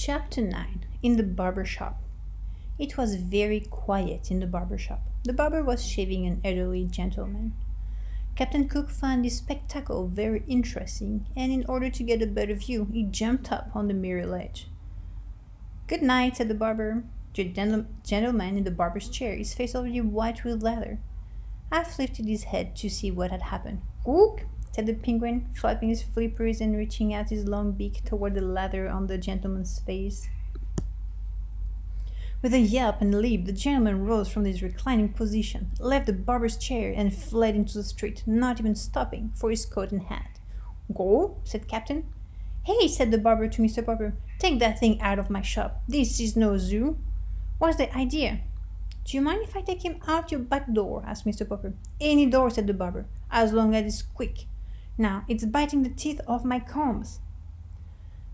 Chapter 9. In the Barber Shop. It was very quiet in the barber shop. The barber was shaving an elderly gentleman. Captain Cook found this spectacle very interesting, and in order to get a better view, he jumped up on the mirror ledge. "Good night," said the barber. The gentleman in the barber's chair, his face already white with lather, half lifted his head to see what had happened. "Cook!" said the penguin, flapping his flippers and reaching out his long beak toward the lather on the gentleman's face. With a yelp and leap, the gentleman rose from his reclining position, left the barber's chair, and fled into the street, not even stopping for his coat and hat. "Go?" said Captain. "Hey," said the barber to Mr. Popper, "take that thing out of my shop. This is no zoo." "What's the idea?" "Do you mind if I take him out your back door?" asked Mr. Popper. "Any door," said the barber, "as long as it's quick. Now, it's biting the teeth off my combs."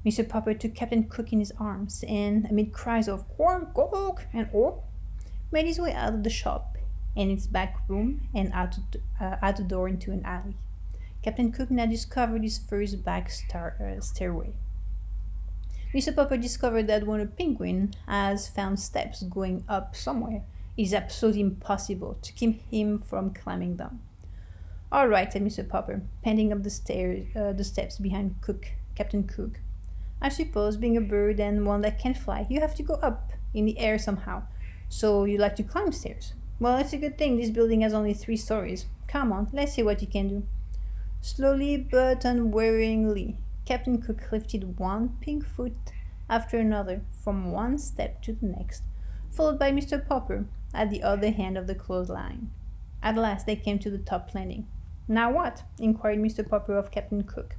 Mr. Popper took Captain Cook in his arms, and, amid cries of "Corn, cook!" and "Oh!" made his way out of the shop and its back room and out the door into an alley. Captain Cook now discovered his first back stairway. Mr. Popper discovered that when a penguin has found steps going up somewhere, it is absolutely impossible to keep him from climbing them. "All right," said Mr. Popper, panting up the steps behind Captain Cook. "I suppose, being a bird and one that can't fly, you have to go up in the air somehow. So you like to climb stairs. Well, it's a good thing this building has only 3 stories. Come on, let's see what you can do." Slowly but unwearyingly, Captain Cook lifted one pink foot after another from one step to the next, followed by Mr. Popper at the other end of the clothesline. At last they came to the top landing. "Now what?" inquired Mr. Popper of Captain Cook.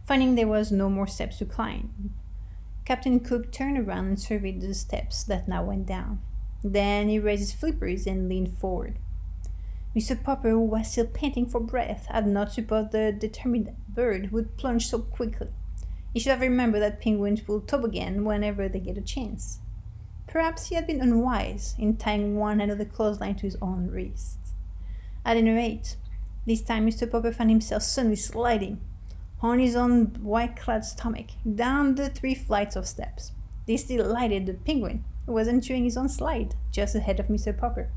Finding there was no more steps to climb, Captain Cook turned around and surveyed the steps that now went down. Then he raised his flippers and leaned forward. Mr. Popper, who was still panting for breath, had not supposed the determined bird would plunge so quickly. He should have remembered that penguins will toboggan whenever they get a chance. Perhaps he had been unwise in tying one end of the clothesline to his own wrist. At any rate, this time Mr. Popper found himself suddenly sliding on his own white-clad stomach down the 3 flights of steps. This delighted the penguin, who was enjoying his own slide just ahead of Mr. Popper.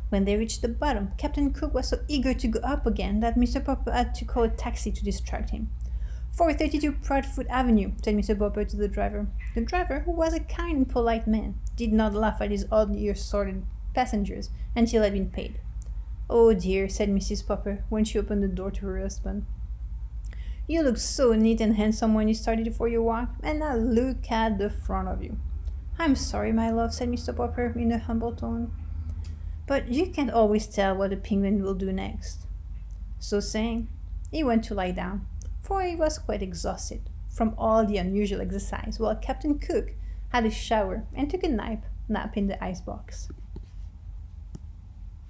When they reached the bottom, Captain Cook was so eager to go up again that Mr. Popper had to call a taxi to distract him. "432 Proudfoot Avenue," said Mr. Popper to the driver. The driver, who was a kind and polite man, did not laugh at his oddly assorted passengers until he had been paid. "Oh dear," said Mrs. Popper when she opened the door to her husband. "You looked so neat and handsome when you started for your walk, and now look at the front of you." "I'm sorry, my love," said Mr. Popper in a humble tone, "but you can't always tell what a penguin will do next." So saying, he went to lie down, for he was quite exhausted from all the unusual exercise, while Captain Cook had a shower and took a nap in the icebox.